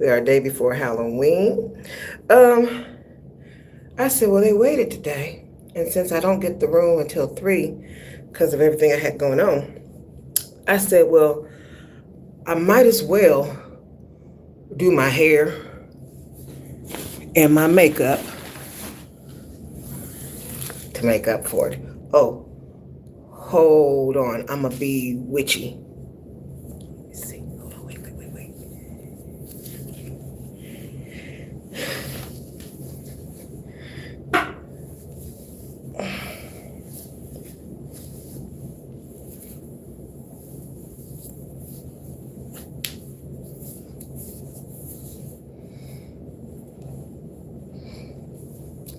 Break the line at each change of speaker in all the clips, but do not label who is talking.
We are a day before Halloween. Um, I said, well, they waited today. And since I don't get the room until 3 because of everything I had going on, I said, well, I might as well do my hair and my makeup to make up for it. Oh, hold on. I'm going to be witchy. Let's see. Hold on. Wait.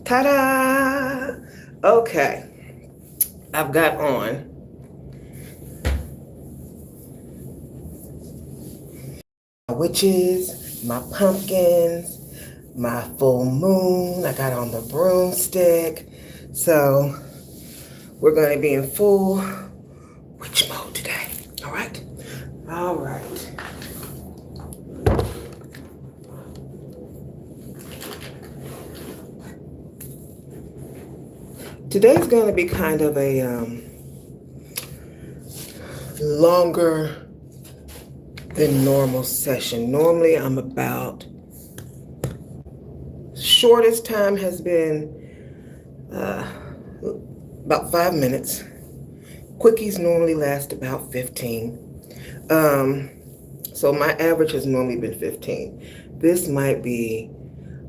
Ta-da! Okay. I've got on my witches, my pumpkins, my full moon. I got on the broomstick. So we're going to be in full witch mode today. All right? All right. Today's going to be kind of a longer than normal session. Normally I'm shortest time has been about 5 minutes. Quickies normally last about 15. So my average has normally been 15. This might be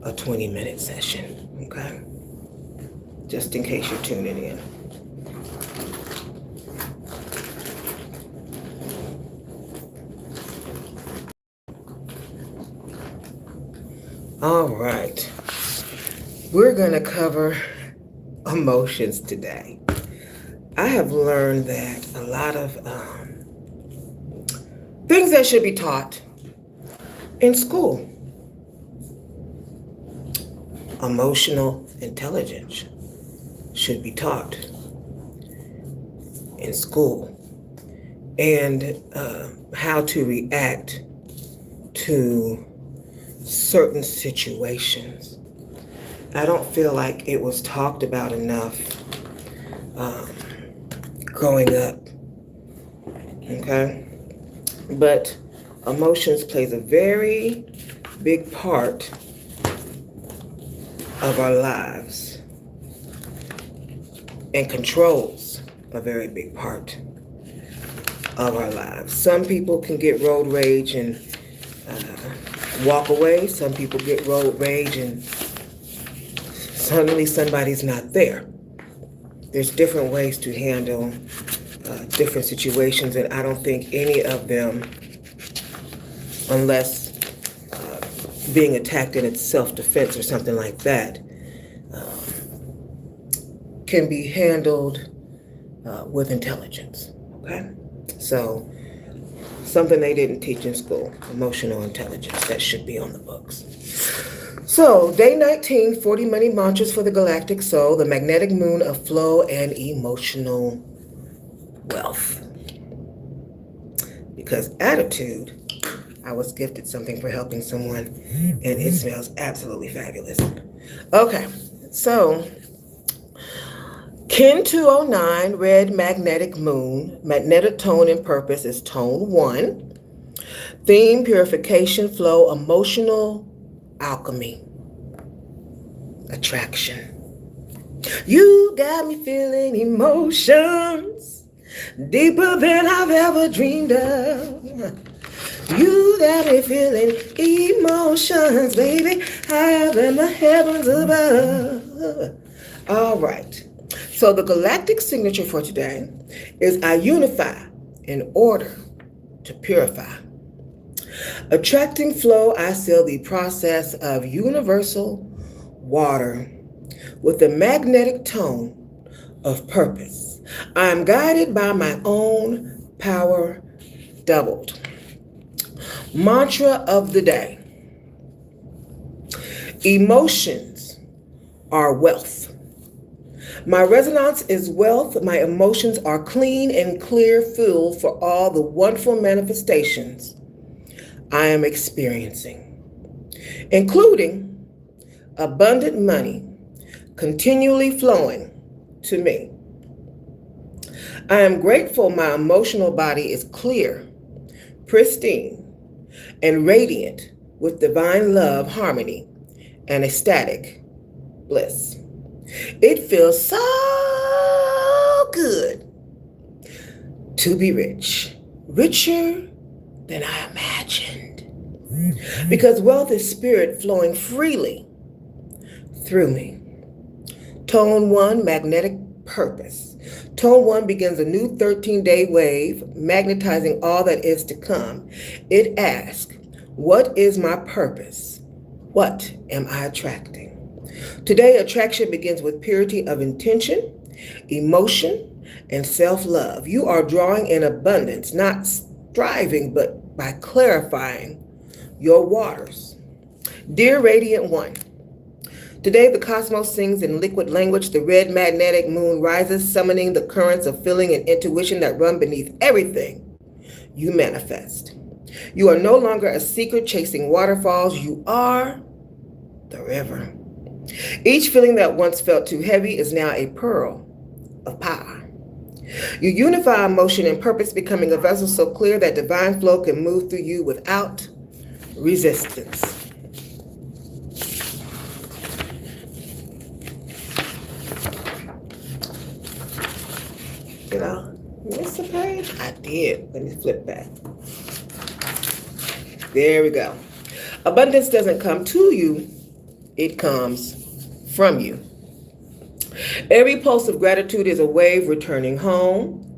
a 20-minute session, okay? Just in case you're tuning in. All right. We're going to cover emotions today. I have learned that a lot of things that should be taught in school. Emotional intelligence should be taught in school, and how to react to certain situations. I don't feel like it was talked about enough growing up, okay? But emotions plays a very big part of our lives and controls a very big part of our lives. Some people can get road rage and walk away. Some people get road rage and suddenly somebody's not there. There's different ways to handle different situations, and I don't think any of them, unless being attacked in its self-defense or something like that, can be handled with intelligence, okay? So, something they didn't teach in school, emotional intelligence, that should be on the books. So, day 19, 40 money mantras for the galactic soul, the magnetic moon of flow and emotional wealth. Because attitude, I was gifted something for helping someone, and it smells absolutely fabulous. Okay, so Kin 209, red magnetic moon, magnetic tone and purpose is tone 1. Theme, purification, flow, emotional alchemy, attraction. You got me feeling emotions deeper than I've ever dreamed of. You got me feeling emotions, baby, higher than the heavens above. All right. So the galactic signature for today is I unify in order to purify. Attracting flow, I seal the process of universal water with the magnetic tone of purpose. I am guided by my own power doubled. Mantra of the day. Emotions are wealth. My resonance is wealth. My emotions are clean and clear, fuel for all the wonderful manifestations I am experiencing. including abundant money continually flowing to me. I am grateful my emotional body is clear, pristine, and radiant with divine love, harmony, and ecstatic bliss. It feels so good to be rich, richer than I imagined, because wealth is spirit flowing freely through me. Tone 1, magnetic purpose. Tone 1 begins a new 13-day wave, magnetizing all that is to come. It asks, what is my purpose? What am I attracting? Today, attraction begins with purity of intention, emotion, and self-love. You are drawing in abundance, not striving, but by clarifying your waters. Dear Radiant One, today the cosmos sings in liquid language. The red magnetic moon rises, summoning the currents of feeling and intuition that run beneath everything you manifest. You are no longer a seeker chasing waterfalls. You are the river. Each feeling that once felt too heavy is now a pearl of power. You unify emotion and purpose, becoming a vessel so clear that divine flow can move through you without resistance. Did I miss a page? I did. Let me flip back. There we go. Abundance doesn't come to you, it comes from you. Every pulse of gratitude is a wave returning home.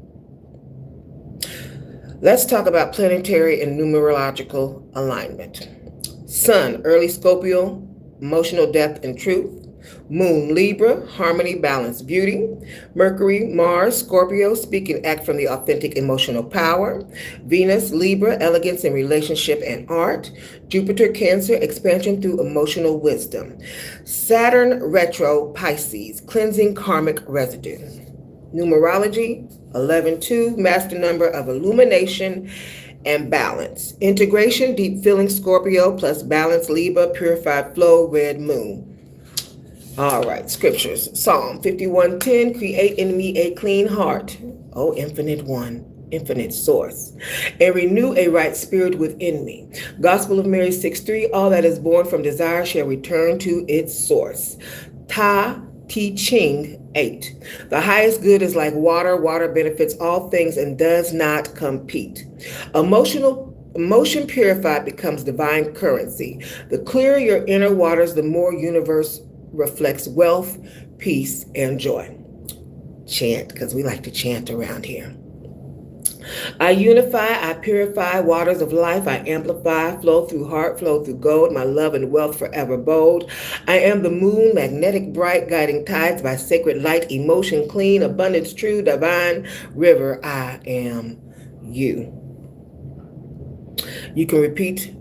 Let's talk about planetary and numerological alignment. Sun, early Scorpio, emotional depth and truth. Moon, Libra, harmony, balance, beauty. Mercury, Mars, Scorpio, speak and act from the authentic emotional power. Venus, Libra, elegance in relationship and art. Jupiter, Cancer, expansion through emotional wisdom. Saturn, retro, Pisces, cleansing karmic residue. Numerology, 11-2, master number of illumination and balance. Integration, deep feeling, Scorpio, plus balance, Libra, purified flow, red moon. All right, scriptures. Psalm 51:10, create in me a clean heart, O infinite one, infinite source, and renew a right spirit within me. Gospel of Mary 6:3, all that is born from desire shall return to its source. Ta Te Ching 8, the highest good is like water. Water benefits all things and does not compete. Emotion purified becomes divine currency. The clearer your inner waters, the more universe reflects wealth, peace, and joy. Chant, because we like to chant around here. I unify, I purify, waters of life, I amplify, flow through heart, flow through gold, my love and wealth forever bold. I am the moon, magnetic bright, guiding tides by sacred light, emotion clean, abundance true, divine river, I am you. You can repeat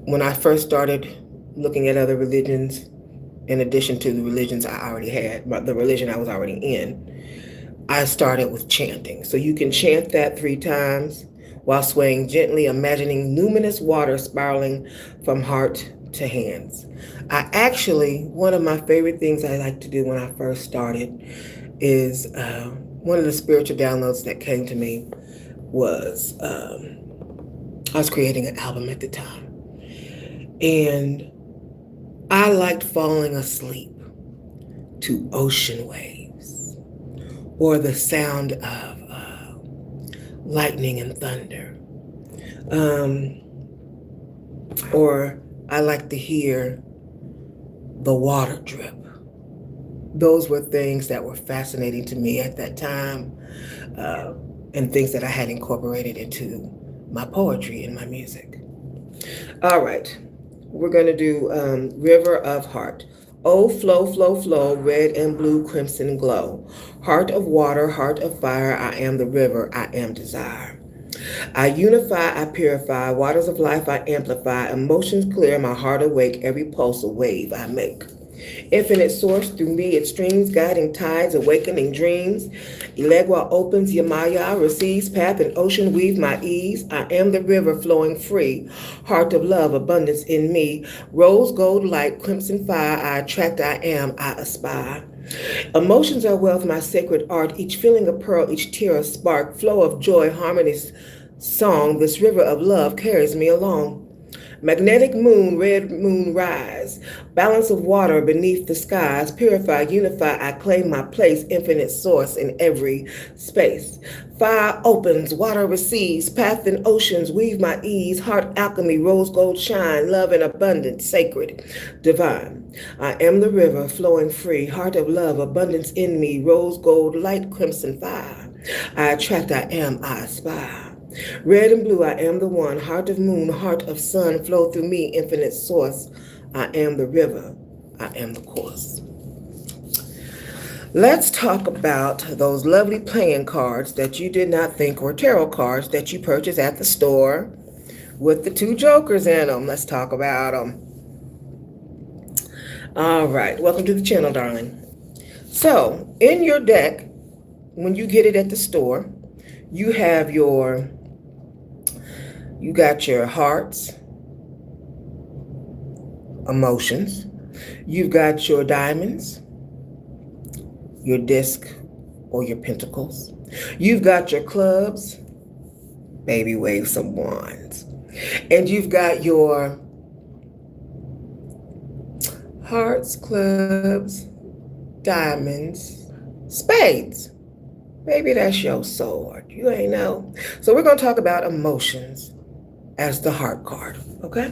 when I first started looking at other religions, in addition to the religions I already had, the religion I was already in, I started with chanting. So you can chant that 3 times while swaying gently, imagining luminous water spiraling from heart to hands. One of my favorite things I like to do when I first started is, one of the spiritual downloads that came to me was, I was creating an album at the time. And I liked falling asleep to ocean waves or the sound of lightning and thunder. Or I like to hear the water drip. Those were things that were fascinating to me at that time, and things that I had incorporated into my poetry and my music. All right. We're going to do River of Heart. Oh, flow, flow, flow, red and blue crimson glow. Heart of water, heart of fire, I am the river, I am desire. I unify, I purify, waters of life I amplify, emotions clear, my heart awake, every pulse a wave I make. Infinite source through me, it streams, guiding tides, awakening dreams. Elegua opens, Yamaya receives, path and ocean weave my ease. I am the river flowing free, heart of love, abundance in me. Rose gold light, crimson fire, I attract, I am, I aspire. Emotions are wealth, my sacred art, each feeling a pearl, each tear a spark, flow of joy, harmony, song, this river of love carries me along. Magnetic moon, red moon rise, balance of water beneath the skies, purify, unify, I claim my place, infinite source in every space. Fire opens, water receives, path and oceans weave my ease, heart alchemy, rose gold shine, love and abundance, sacred, divine. I am the river flowing free, heart of love, abundance in me, rose gold, light, crimson fire. I attract, I am, I aspire. Red and blue, I am the one, heart of moon, heart of sun, flow through me, infinite source. I am the river, I am the course. Let's talk about those lovely playing cards that you did not think were tarot cards that you purchased at the store with the two jokers in them. Let's talk about them. All right, welcome to the channel, darling. So, in your deck, when you get it at the store, you got your hearts, emotions. You've got your diamonds, your disc or your pentacles. You've got your clubs, baby wave some wands. And you've got your hearts, clubs, diamonds, spades. Maybe that's your sword. You ain't know. So we're going to talk about emotions as the heart card, okay?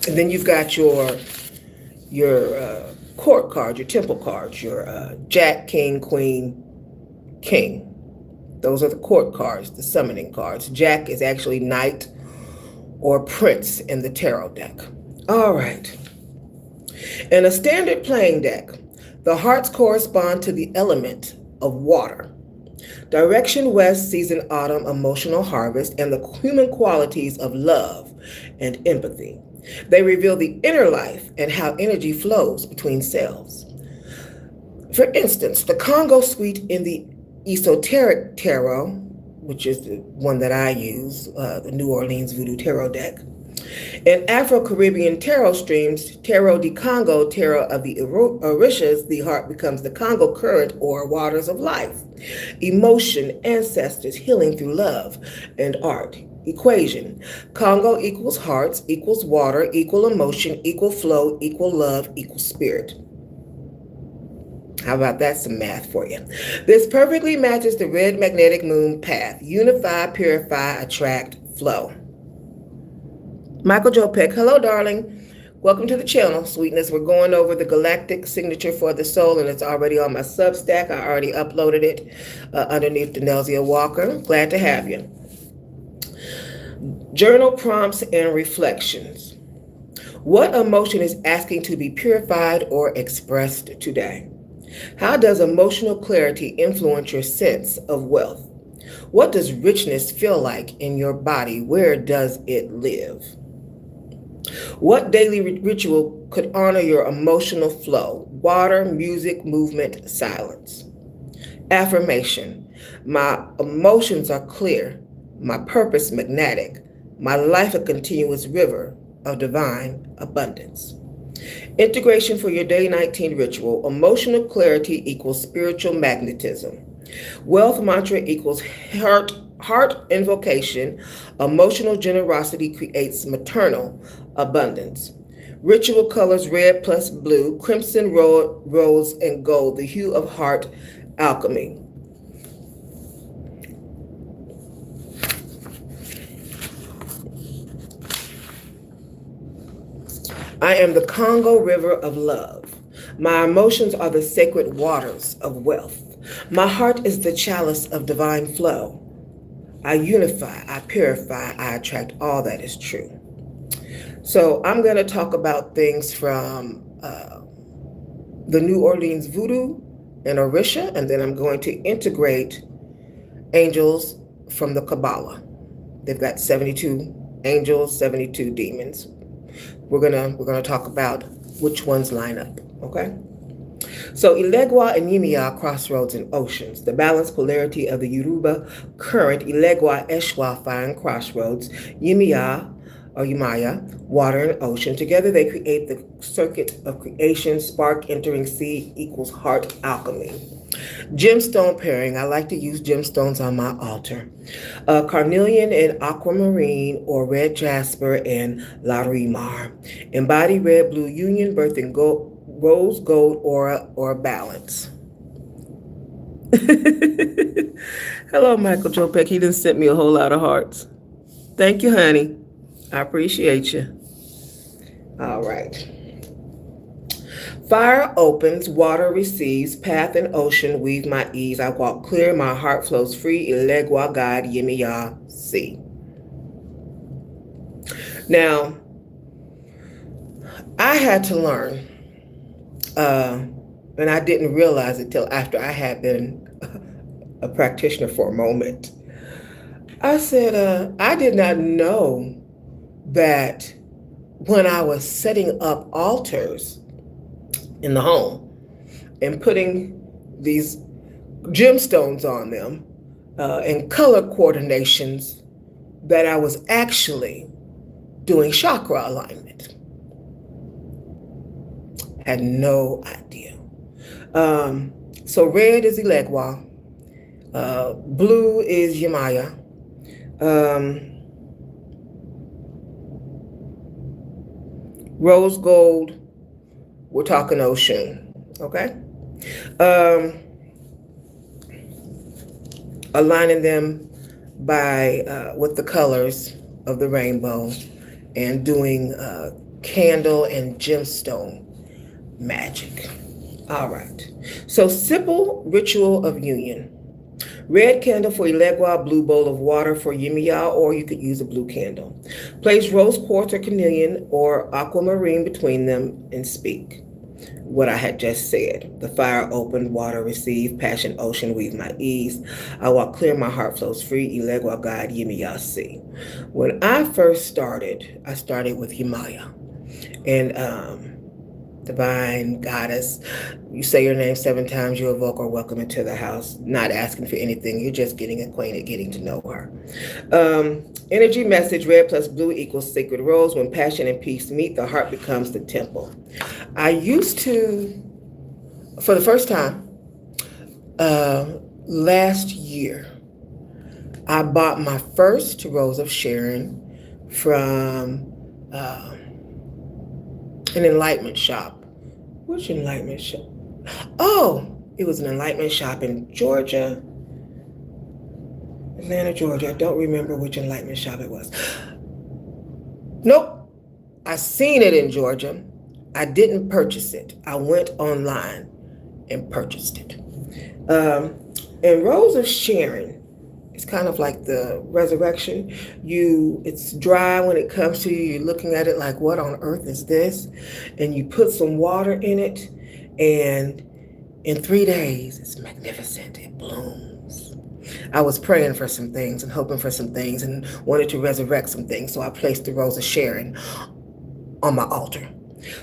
And then you've got your court cards, your temple cards, your Jack, King, Queen, King. Those are the court cards, the summoning cards. Jack is actually knight or prince in the tarot deck. All right. In a standard playing deck, the hearts correspond to the element of water. Direction west, season autumn, emotional harvest, and the human qualities of love and empathy. They reveal the inner life and how energy flows between selves. For instance, the Congo suite in the esoteric tarot, which is the one that I use, the New Orleans Voodoo Tarot deck. In Afro-Caribbean tarot streams, Tarot de Congo, Tarot of the Orishas, the heart becomes the Congo current or waters of life. Emotion, ancestors, healing through love and art. Equation. Congo equals hearts, equals water, equal emotion, equal flow, equal love, equal spirit. How about that, some math for you? This perfectly matches the red magnetic moon path. Unify, purify, attract, flow. Michael Joe Peck, hello, darling. Welcome to the channel, sweetness. We're going over the Galactic signature for the soul, and it's already on my Substack. I already uploaded it underneath Denelzia Walker. Glad to have you. Journal prompts and reflections. What emotion is asking to be purified or expressed today? How does emotional clarity influence your sense of wealth? What does richness feel like in your body? Where does it live? What daily ritual could honor your emotional flow? Water, music, movement, silence. Affirmation. My emotions are clear. My purpose magnetic. My life a continuous river of divine abundance. Integration for your day 19 ritual. Emotional clarity equals spiritual magnetism. Wealth mantra equals heart invocation. Emotional generosity creates maternal abundance. Ritual colors red plus blue, crimson, rose, and gold, the hue of heart alchemy. I am the Congo river of love. My emotions are the sacred waters of wealth. My heart is the chalice of divine flow. I unify, I purify, I attract all that is true. So I'm going to talk about things from the New Orleans Voodoo and Orisha, and then I'm going to integrate angels from the Kabbalah. They've got 72 angels, 72 demons. We're gonna talk about which ones line up, okay? So Ilegwa and Yimiya, crossroads and oceans. The balanced polarity of the Yoruba current, Ilegwa, Eshwa, fire and crossroads, Yimiya, or Yimaya, water and ocean. Together they create the circuit of creation, spark entering sea equals heart alchemy. Gemstone pairing. I like to use gemstones on my altar. Carnelian and aquamarine or red jasper and larimar. Embodied red blue union birthing rose gold aura or balance. Hello, Michael Joe Peck. He done sent me a whole lot of hearts. Thank you, honey. I appreciate you. All right. Fire opens, water receives, path and ocean weave my ease. I walk clear, my heart flows free. Ilegwa God, Yimiya, see. Now, I had to learn, and I didn't realize it till after I had been a practitioner for a moment. I said, I did not know that when I was setting up altars in the home and putting these gemstones on them and color coordinations, that I was actually doing chakra alignment. Had no idea. So red is Ilegwa, blue is Yemaya, rose gold, we're talking ocean, okay? Aligning them by with the colors of the rainbow and doing candle and gemstone magic. All right. So simple ritual of union. Red candle for Ilegwa, blue bowl of water for Yimiya, or you could use a blue candle. Place rose quartz or carnelian or aquamarine between them and speak what I had just said. The fire opened, water received, passion ocean weave my ease. I walk clear, my heart flows free. Ilegwa God, Yimiya see. When I first started, I started with Yimaya. And divine goddess, you say your name 7 times, you evoke or welcome into the house, not asking for anything, you're just getting acquainted, getting to know her. Energy message, red plus blue equals sacred rose. When passion and peace meet, the heart becomes the temple. I used to, for the first time, last year, I bought my first Rose of Sharon from an enlightenment shop. Which enlightenment shop? Oh, it was an enlightenment shop in Georgia. Atlanta, Georgia. I don't remember which enlightenment shop it was. Nope. I seen it in Georgia. I didn't purchase it. I went online and purchased it. And Rose of Sharon, it's kind of like the resurrection. It's dry when it comes to you. You're looking at it like, what on earth is this? And you put some water in it, and in 3 days, it's magnificent. It blooms. I was praying for some things and hoping for some things and wanted to resurrect some things. So I placed the Rose of Sharon on my altar.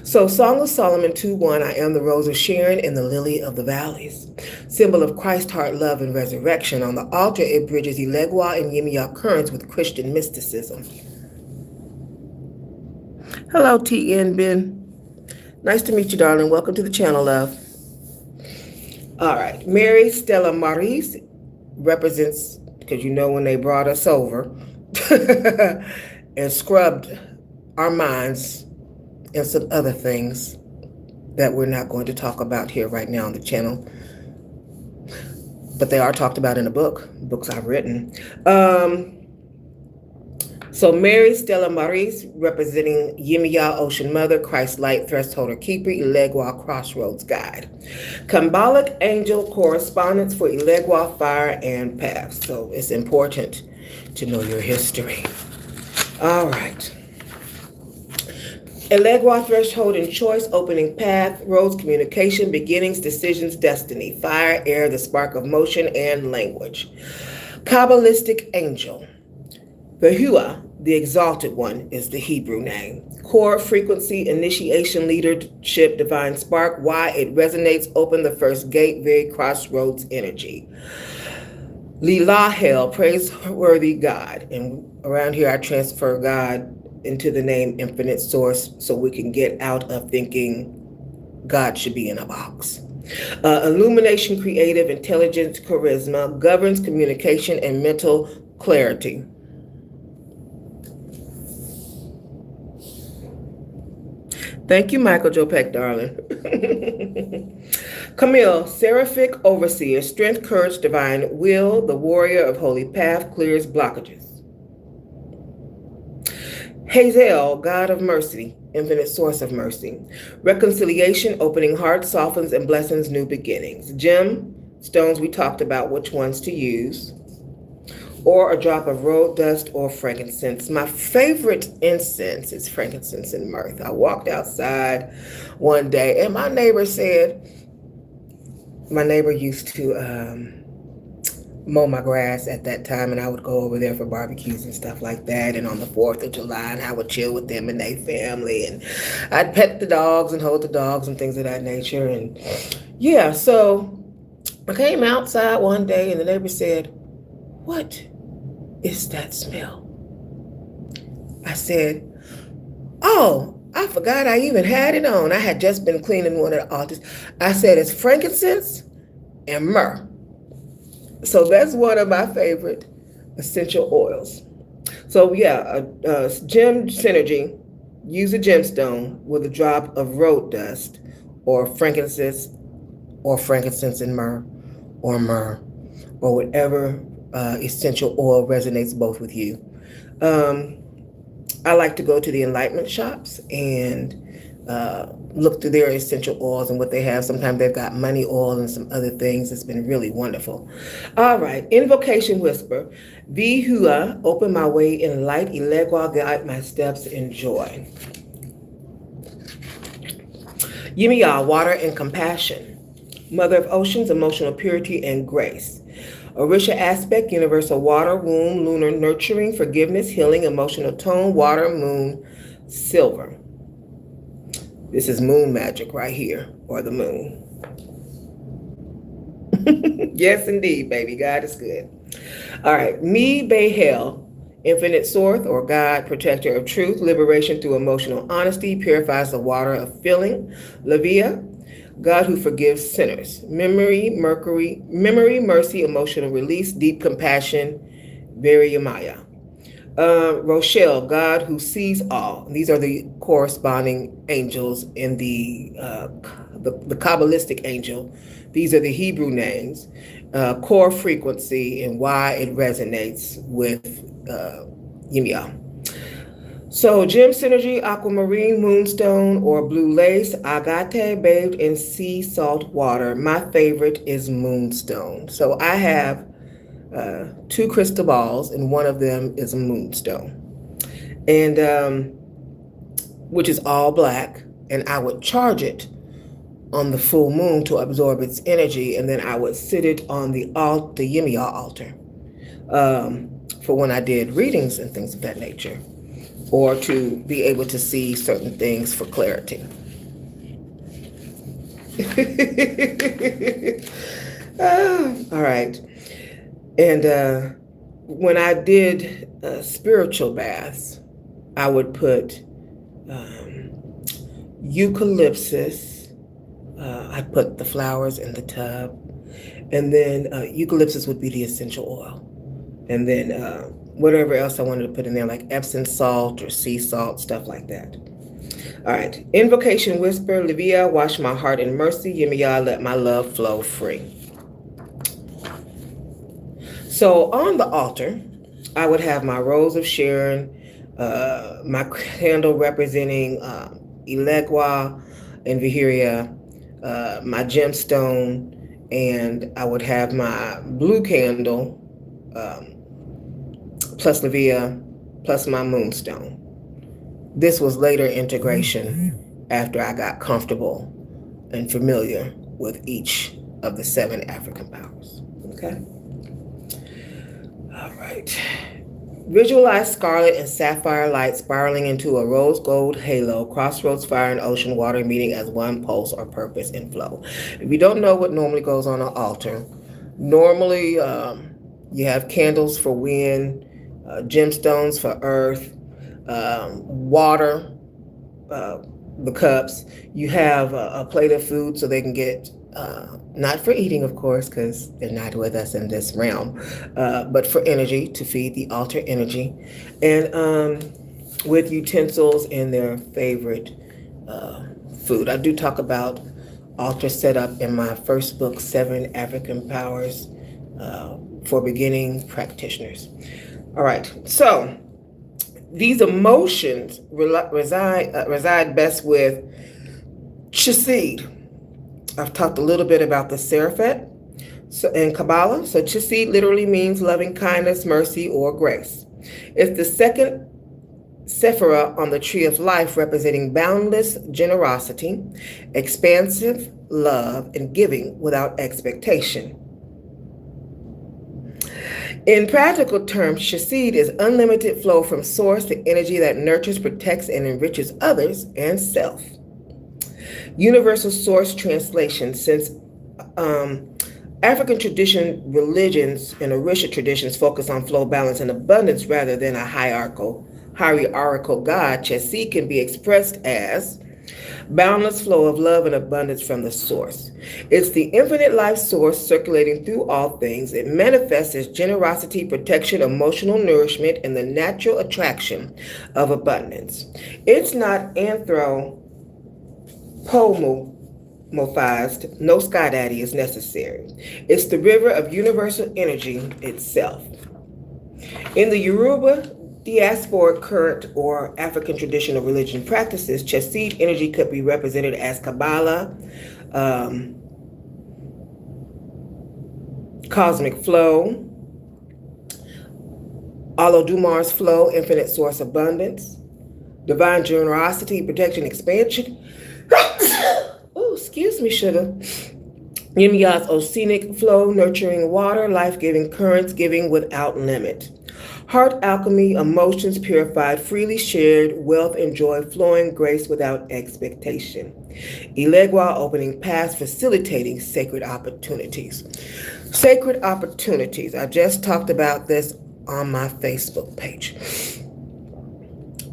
So Song of Solomon 2:1, I am the Rose of Sharon and the lily of the valleys. Symbol of Christ heart, love, and resurrection. On the altar, it bridges Ilegwa and Yimiya currents with Christian mysticism. Hello, T.N. Ben. Nice to meet you, darling. Welcome to the channel, love. All right. Mary Stella Maurice represents, because you know when they brought us over and scrubbed our minds and some other things that we're not going to talk about here right now on the channel. But they are talked about in a book, books I've written. So Mary Stella Maurice, representing Yimiya, Ocean Mother, Christ Light, Thresholder Keeper, Ilegwa, Crossroads Guide. Symbolic Angel Correspondence for Ilegwa, Fire, and Path. So it's important to know your history. All right. Ilegwa, threshold and choice, opening path, roads, communication, beginnings, decisions, destiny, fire, air, the spark of motion, and language. Kabbalistic angel. Behua, The Exalted One is the Hebrew name. Core frequency, initiation, leadership, divine spark. Why it resonates, open the first gate, very crossroads energy. Lilahel, praiseworthy God. And around here I transfer God into the name Infinite Source so we can get out of thinking God should be in a box. Illumination, creative, intelligence, charisma, governs communication and mental clarity. Thank you, Michael Joe Peck, darling. Camille, seraphic overseer, strength, courage, divine will, the warrior of holy path, clears blockages. Hazel, God of mercy, infinite source of mercy. Reconciliation, opening heart, softens and blessings new beginnings. Gem stones, we talked about which ones to use. Or a drop of road dust or frankincense. My favorite incense is frankincense and myrrh. I walked outside one day and my neighbor used to mow my grass at that time, and I would go over there for barbecues and stuff like that, and on the 4th of July, and I would chill with them and their family, and I'd pet the dogs and hold the dogs and things of that nature. And yeah, so I came outside one day and the neighbor said, "What is that smell?" I said, "Oh, I forgot I even had it on. I had just been cleaning one of the altars." I said, "It's frankincense and myrrh." So that's one of my favorite essential oils. So yeah, gem synergy, use a gemstone with a drop of road dust or frankincense and myrrh, or whatever essential oil resonates both with you. I like to go to the enlightenment shops and look through their essential oils and what they have. Sometimes they've got money oil and some other things. It's been really wonderful. All right, invocation whisper. Vihua, open my way in light. Ilegwa, guide my steps in joy. Yimiya, water and compassion. Mother of oceans, emotional purity and grace. Orisha aspect, universal water, womb, lunar nurturing, forgiveness, healing, emotional tone, water, moon, silver. This is moon magic right here, or the moon. Yes, indeed, baby. God is good. All right. Mi Behel, infinite source or God, protector of truth, liberation through emotional honesty, purifies the water of feeling. Lavia, God who forgives sinners. Memory, mercy, emotional release, deep compassion, Viriyamaya. Rochelle, God who sees all. These are the corresponding angels in the Kabbalistic angel. These are the Hebrew names. Core frequency and why it resonates with Yimiya. So gem synergy, aquamarine, moonstone, or blue lace, agate, bathed in sea salt water. My favorite is moonstone. So I have 2 crystal balls, and one of them is a moonstone, and which is all black. And I would charge it on the full moon to absorb its energy, and then I would sit it on the Yimiya altar for when I did readings and things of that nature, or to be able to see certain things for clarity. All right. And when I did spiritual baths, I would put eucalyptus. I'd put the flowers in the tub. And then eucalyptus would be the essential oil. And then whatever else I wanted to put in there, like Epsom salt or sea salt, stuff like that. All right. Invocation whisper. Livia, wash my heart in mercy. Yimiya, let my love flow free. So on the altar, I would have my rose of Sharon, my candle representing Ilegwa and Vihiria, my gemstone, and I would have my blue candle, plus Livia, plus my moonstone. This was later integration after I got comfortable and familiar with each of the 7 African powers. Okay? All right. Visualize scarlet and sapphire light spiraling into a rose gold halo, crossroads fire and ocean water meeting as one pulse or purpose and flow. If you don't know what normally goes on an altar, normally you have candles for wind, gemstones for earth, water, the cups. You have a plate of food so they can get, not for eating, of course, because they're not with us in this realm, but for energy, to feed the altar energy. And with utensils and their favorite food. I do talk about altar setup in my first book, 7 African Powers for Beginning Practitioners. All right, so these emotions reside best with Chesed. I've talked a little bit about the Seraphet in Kabbalah. So Chesed literally means loving kindness, mercy, or grace. It's the second Sephirah on the tree of life, representing boundless generosity, expansive love, and giving without expectation. In practical terms, Chesed is unlimited flow from source, the energy that nurtures, protects, and enriches others and self. Universal source translation. Since African tradition religions and Orisha traditions focus on flow, balance, and abundance rather than a hierarchical God, Chesed can be expressed as boundless flow of love and abundance from the source. It's the infinite life source circulating through all things. It manifests as generosity, protection, emotional nourishment, and the natural attraction of abundance. It's not anthropomorphized. No sky daddy is necessary. It's the river of universal energy itself. In the Yoruba diasporic current or African traditional religion practices, Chesed energy could be represented as Kabbalah, cosmic flow, Olodumar's flow, infinite source abundance, divine generosity, protection, expansion. Oh, excuse me, sugar. Yemiya's oceanic flow, nurturing water, life-giving currents, giving without limit. Heart alchemy, emotions purified, freely shared, wealth and joy flowing, grace without expectation. Ilegwa, opening paths, facilitating sacred opportunities. Sacred opportunities. I just talked about this on my Facebook page.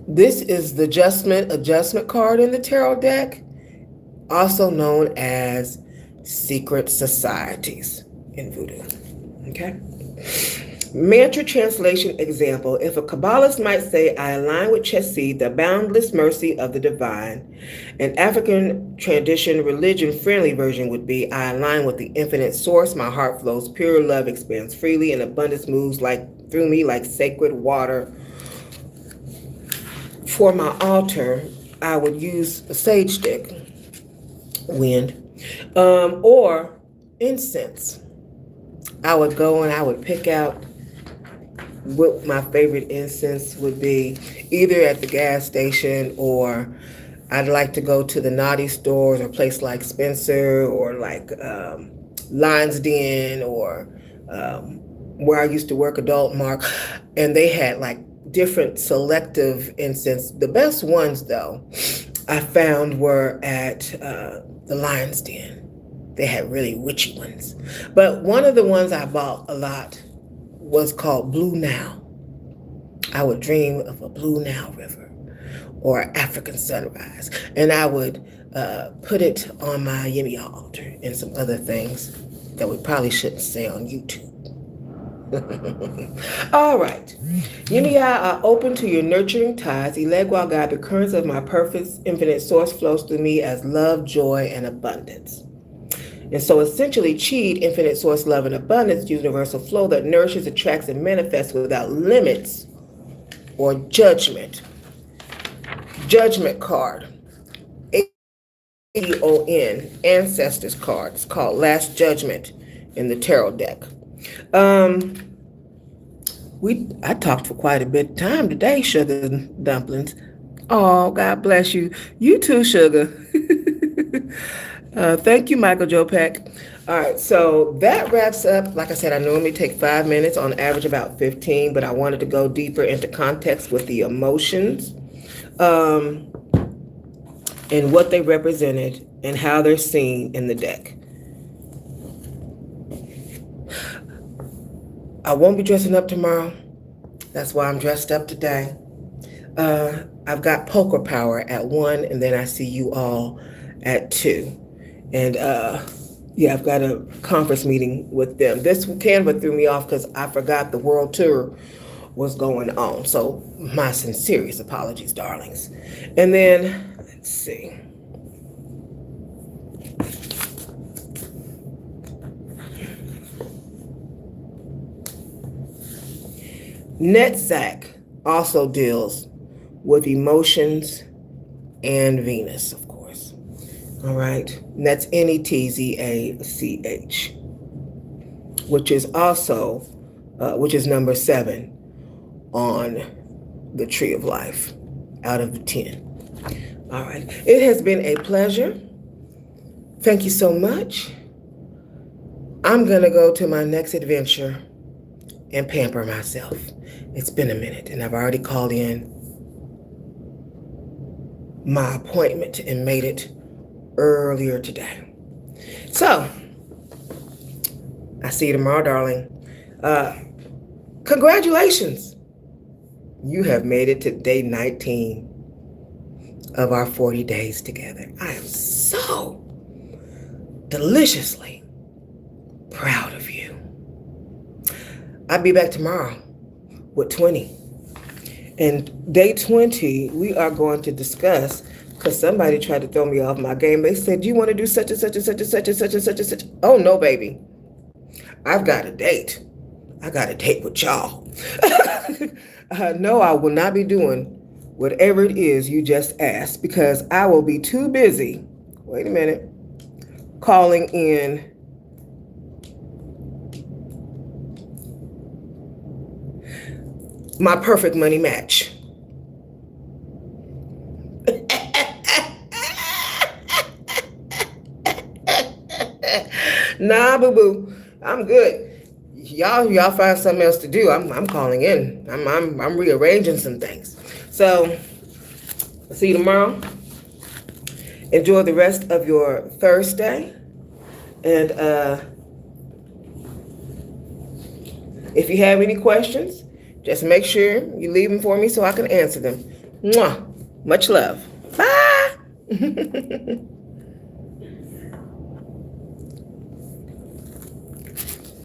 This is the adjustment card in the tarot deck, also known as secret societies in voodoo. Okay? Mantra translation example. If a Kabbalist might say, I align with Chesed, the boundless mercy of the divine, an African tradition religion friendly version would be, I align with the infinite source, my heart flows pure, love expands freely, and abundance moves through me like sacred water. For my altar, I would use a sage stick, wind, or incense. I would go and I would pick out what my favorite incense would be, either at the gas station, or I'd like to go to the naughty stores or place like Spencer or like Lion's Den or where I used to work, Adult Mark, and they had like different selective incense. The best ones though I found were at the Lion's Den. They had really witchy ones. But one of the ones I bought a lot was called Blue Nile. I would dream of a Blue Nile river or African sunrise. And I would put it on my Yemiya altar and some other things that we probably shouldn't say on YouTube. All right. Yemiya, are open to your nurturing ties. Ilegwa God, the currents of my perfect infinite source flows through me as love, joy, and abundance. And so essentially, Chesed, infinite source, love, and abundance, universal flow that nourishes, attracts, and manifests without limits or judgment. Judgment card. AEON, Ancestors card. It's called Last Judgment in the tarot deck. I talked for quite a bit of time today, Sugar Dumplings. Oh, God bless you. You too, Sugar. Thank you, Michael Joe Peck. All right, so that wraps up. Like I said, I normally take 5 minutes, on average about 15, but I wanted to go deeper into context with the emotions, um, and what they represented and how they're seen in the deck. I won't be dressing up tomorrow. That's why I'm dressed up today. I've got poker power at 1, and then I see you all at 2. And yeah, I've got a conference meeting with them. This Canva threw me off because I forgot the world tour was going on. So my sincerest apologies, darlings. And then, let's see. Netzach also deals with emotions and Venus, of course. All right. And that's Netzach, which is also, which is number 7 on the Tree of Life out of the 10. All right. It has been a pleasure. Thank you so much. I'm going to go to my next adventure and pamper myself. It's been a minute, and I've already called in my appointment and made it earlier today. So, I see you tomorrow, darling. Congratulations. You have made it to day 19 of our 40 days together. I am so deliciously proud of you. I'll be back tomorrow with 20. And day 20, we are going to discuss, because somebody tried to throw me off my game. They said, "Do you want to do such and such and such and such and such and such and such?" Oh, no, baby. I've got a date. I got a date with y'all. No, I will not be doing whatever it is you just asked, because I will be too busy, wait a minute, calling in my perfect money match. Nah, boo-boo, I'm good. Y'all find something else to do. I'm calling in. I'm rearranging some things. So, I'll see you tomorrow. Enjoy the rest of your Thursday. And if you have any questions, just make sure you leave them for me so I can answer them. Mwah. Much love. Bye.